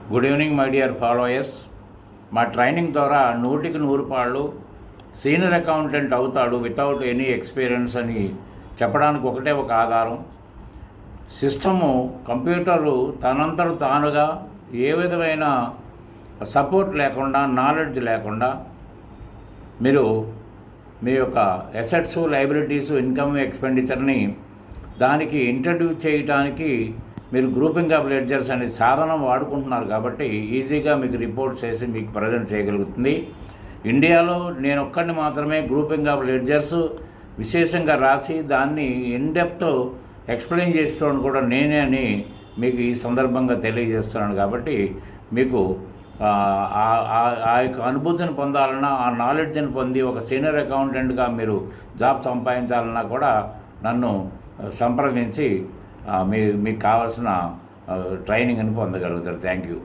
Good evening my dear followers. మా training ద్వారా 100కి 100 పాళ్ళు సీనియర్ అకౌంటెంట్ అవుతాడు వితౌట్ ఎనీ ఎక్స్పీరియన్స్ అని చెప్పడానికి ఒకటే ఒక ఆధారం. సిస్టము కంప్యూటరు తనంతట తానుగా ఏ విధమైన సపోర్ట్ లేకుండా, నాలెడ్జ్ లేకుండా మీరు మీ యొక్క అసెట్స్, లయబిలిటీస్, ఇన్కమ్, ఎక్స్పెండిచర్ని దానికి ఇంట్రడ్యూస్ చేయడానికి మీరు గ్రూపింగ్ ఆఫ్ లెడ్జర్స్ అనే సాధనం వాడుకుంటున్నారు కాబట్టి ఈజీగా మీకు రిపోర్ట్ చేసి మీకు ప్రజెంట్ చేయగలుగుతుంది. ఇండియాలో నేను ఒక్కడిని మాత్రమే గ్రూపింగ్ ఆఫ్ లెడ్జర్స్ విశేషంగా రాసి దాన్ని ఇన్డెప్త్ ఎక్స్ప్లెయిన్ చేసేటోని కూడా నేనే అని మీకు ఈ సందర్భంగా తెలియజేస్తున్నాను. కాబట్టి మీకు ఆ యొక్క అనుభూతిని పొందాలన్నా, ఆ నాలెడ్జ్ని పొంది ఒక సీనియర్ అకౌంటెంట్గా మీరు జాబ్ సంపాదించాలన్నా కూడా నన్ను సంప్రదించి మీకు కావాల్సిన ట్రైనింగ్ని పొందగలుగుతారు. Thank you.